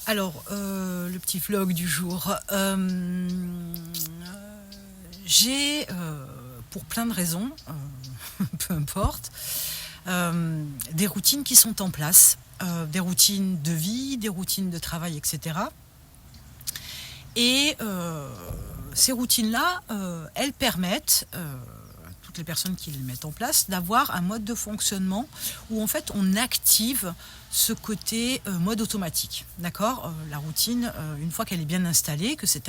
Alors, le petit vlog du jour. J'ai, pour plein de raisons, peu importe, des routines qui sont en place, des routines de vie, des routines de travail, etc. Et ces routines-là, elles permettent, à toutes les personnes qui les mettent en place, d'avoir un mode de fonctionnement où en fait on active ce côté mode automatique. D'accord. La routine, une fois qu'elle est bien installée, que ces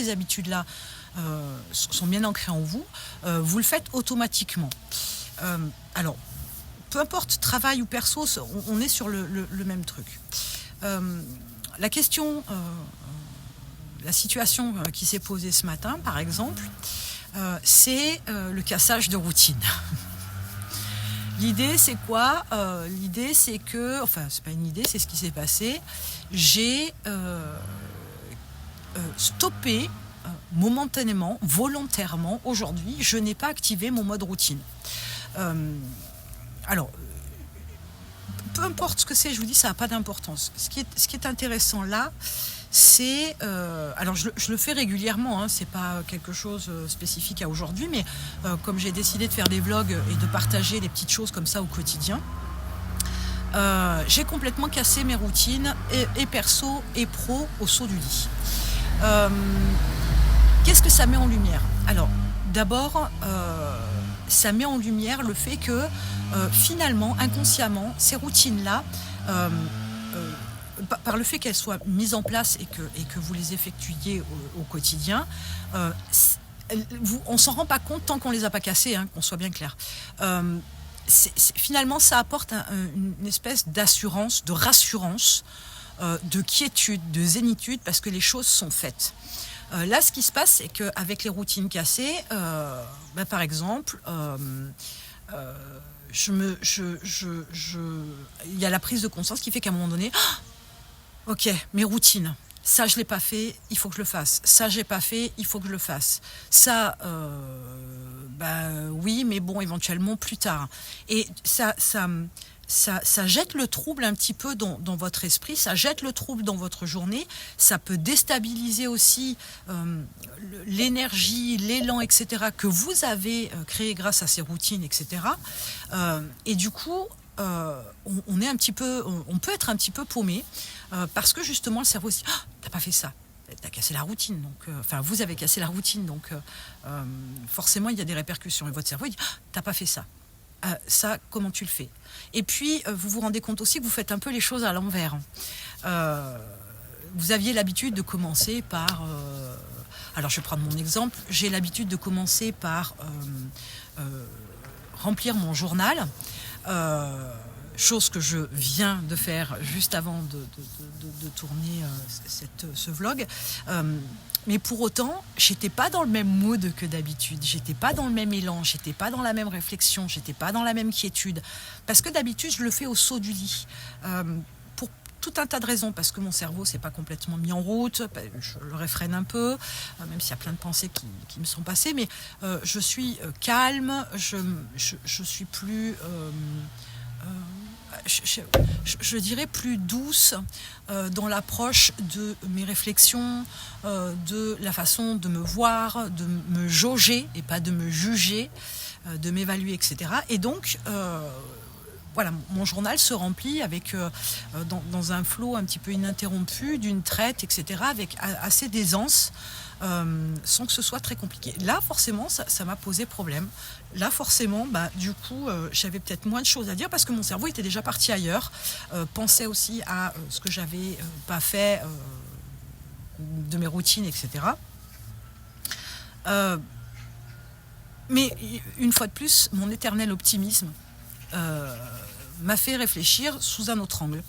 habitudes-là sont bien ancrées en vous, vous le faites automatiquement. Alors, peu importe travail ou perso, on est sur le même truc. La question, la situation qui s'est posée ce matin, par exemple, c'est le cassage de routine. L'idée, c'est quoi? L'idée, c'est que, enfin, c'est pas une idée, c'est ce qui s'est passé. J'ai stoppé momentanément, volontairement, aujourd'hui, je n'ai pas activé mon mode routine. Alors, peu importe ce que c'est, je vous dis, ça n'a pas d'importance. Ce qui est intéressant là, c'est... alors, je le fais régulièrement, hein, c'est pas quelque chose spécifique à aujourd'hui, mais comme j'ai décidé de faire des vlogs et de partager des petites choses comme ça au quotidien, j'ai complètement cassé mes routines, et perso et pro, au saut du lit. Qu'est-ce que ça met en lumière? Alors, d'abord, ça met en lumière le fait que, finalement, inconsciemment, ces routines-là, par le fait qu'elles soient mises en place et que vous les effectuiez au quotidien, on s'en rend pas compte tant qu'on les a pas cassées, hein, qu'on soit bien clair. Finalement, ça apporte une espèce d'assurance, de rassurance, de quiétude, de zénitude, parce que les choses sont faites. Là, ce qui se passe, c'est qu'avec les routines cassées, par exemple, il y a la prise de conscience qui fait qu'à un moment donné, ok, mes routines, ça je l'ai pas fait, il faut que je le fasse. Ça j'ai pas fait, il faut que je le fasse. Ça, oui, mais bon, éventuellement plus tard. Et ça jette le trouble un petit peu dans votre esprit, ça jette le trouble dans votre journée, ça peut déstabiliser aussi l'énergie, l'élan, etc. que vous avez créé grâce à ces routines, etc. Et du coup, on peut être un petit peu paumé parce que justement le cerveau se dit t'as pas fait ça. T'as cassé la routine, donc vous avez cassé la routine, donc forcément il y a des répercussions. Et votre cerveau il dit t'as pas fait ça. Ça, comment tu le fais? Et puis, vous vous rendez compte aussi que vous faites un peu les choses à l'envers. Vous aviez l'habitude de commencer par... alors, je vais prendre mon exemple. J'ai l'habitude de commencer par remplir mon journal. Chose que je viens de faire juste avant de tourner ce vlog. Mais pour autant, j'étais pas dans le même mood que d'habitude, j'étais pas dans le même élan, j'étais pas dans la même réflexion, j'étais pas dans la même quiétude. Parce que d'habitude, je le fais au saut du lit. Pour tout un tas de raisons, parce que mon cerveau s'est pas complètement mis en route, je le réfrène un peu, même s'il y a plein de pensées qui me sont passées, mais je suis calme, je suis plus... je dirais plus douce dans l'approche de mes réflexions, de la façon de me voir, de me jauger et pas de me juger, de m'évaluer, etc. Et donc, voilà, mon journal se remplit avec dans un flot un petit peu ininterrompu, d'une traite, etc., avec assez d'aisance, sans que ce soit très compliqué. Là, forcément, ça m'a posé problème. Là, forcément, du coup, j'avais peut-être moins de choses à dire parce que mon cerveau était déjà parti ailleurs, pensait aussi à ce que j'avais pas fait de mes routines, etc. Mais une fois de plus, mon éternel optimisme m'a fait réfléchir sous un autre angle.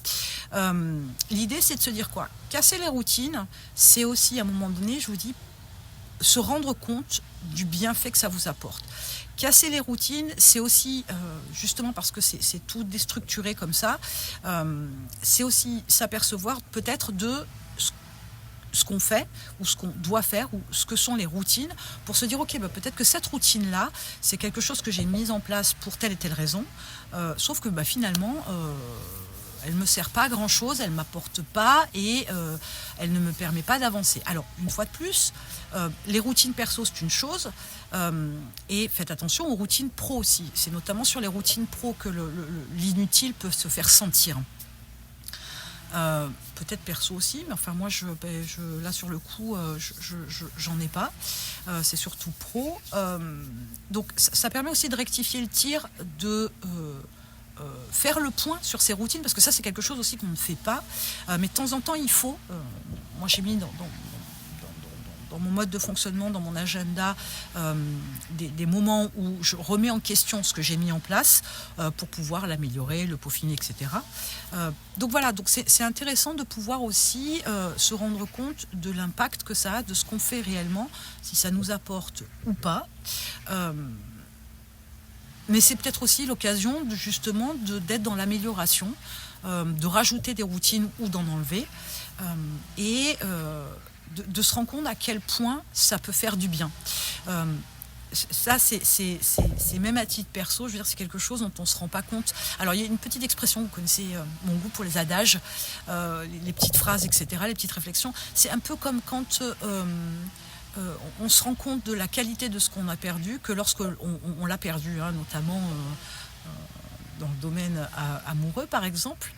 L'idée, c'est de se dire quoi? Casser les routines, c'est aussi, à un moment donné, je vous dis, se rendre compte du bienfait que ça vous apporte. Casser les routines, c'est aussi, justement parce que c'est tout déstructuré comme ça, c'est aussi s'apercevoir peut-être de ce qu'on fait ou ce qu'on doit faire ou ce que sont les routines pour se dire ok, peut-être que cette routine-là, c'est quelque chose que j'ai mis en place pour telle et telle raison, sauf que finalement, elle me sert pas à grand chose, elle m'apporte pas et elle ne me permet pas d'avancer. Alors une fois de plus, les routines perso c'est une chose, et faites attention aux routines pro aussi. C'est notamment sur les routines pro que l'inutile peut se faire sentir. Peut-être perso aussi, mais enfin moi là sur le coup j'en ai pas. C'est surtout pro. Donc ça permet aussi de rectifier le tir, de faire le point sur ces routines, parce que ça c'est quelque chose aussi qu'on ne fait pas, mais de temps en temps il faut. Moi j'ai mis dans mon mode de fonctionnement, dans mon agenda, des moments où je remets en question ce que j'ai mis en place pour pouvoir l'améliorer, le peaufiner, etc. Donc voilà, donc c'est intéressant de pouvoir aussi se rendre compte de l'impact que ça a, de ce qu'on fait réellement, si ça nous apporte ou pas. Mais c'est peut-être aussi l'occasion justement d'être dans l'amélioration, de rajouter des routines ou d'en enlever, et de se rendre compte à quel point ça peut faire du bien. Ça, c'est même à titre perso, je veux dire, c'est quelque chose dont on ne se rend pas compte. Alors, il y a une petite expression, vous connaissez mon goût pour les adages, les petites phrases, etc., les petites réflexions. C'est un peu comme quand on se rend compte de la qualité de ce qu'on a perdu, que lorsqu'on l'a perdu, hein, notamment dans le domaine amoureux, par exemple.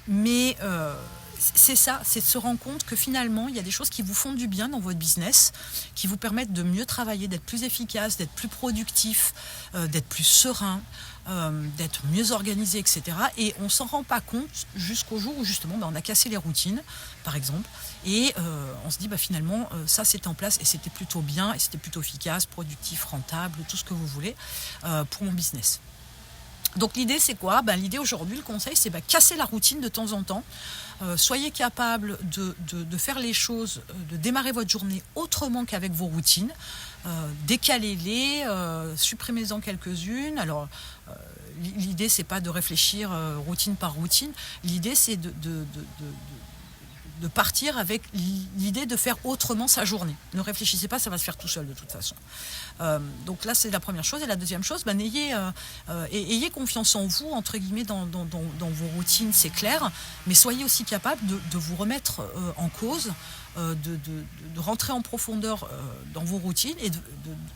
Mais c'est ça, c'est de se rendre compte que finalement, il y a des choses qui vous font du bien dans votre business, qui vous permettent de mieux travailler, d'être plus efficace, d'être plus productif, d'être plus serein, d'être mieux organisé, etc. Et on ne s'en rend pas compte jusqu'au jour où justement on a cassé les routines, par exemple, et on se dit finalement ça c'est en place et c'était plutôt bien, et c'était plutôt efficace, productif, rentable, tout ce que vous voulez pour mon business. Donc l'idée c'est quoi ? L'idée aujourd'hui, le conseil c'est casser la routine de temps en temps. Soyez capable de faire les choses, de démarrer votre journée autrement qu'avec vos routines. Décalez-les, supprimez-en quelques-unes. Alors l'idée c'est pas de réfléchir routine par routine. L'idée c'est de partir avec l'idée de faire autrement sa journée. Ne réfléchissez pas, ça va se faire tout seul de toute façon. Donc là, c'est la première chose. Et la deuxième chose, ayez confiance en vous, entre guillemets, dans vos routines, c'est clair, mais soyez aussi capable de vous remettre en cause, de rentrer en profondeur dans vos routines et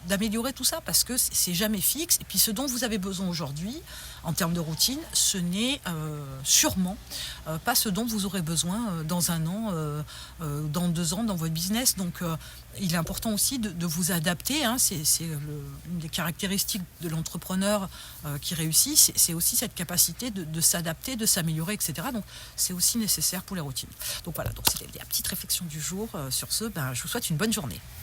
d'améliorer tout ça, parce que c'est jamais fixe. Et puis ce dont vous avez besoin aujourd'hui, en termes de routine, ce n'est sûrement pas ce dont vous aurez besoin dans un an, dans 2 ans, dans votre business. Donc il est important aussi de vous adapter, hein. C'est une des caractéristiques de l'entrepreneur qui réussit, c'est aussi cette capacité de s'adapter, de s'améliorer, etc. Donc c'est aussi nécessaire pour les routines. Donc voilà, donc c'était la petite réflexion du jour. Sur ce, je vous souhaite une bonne journée.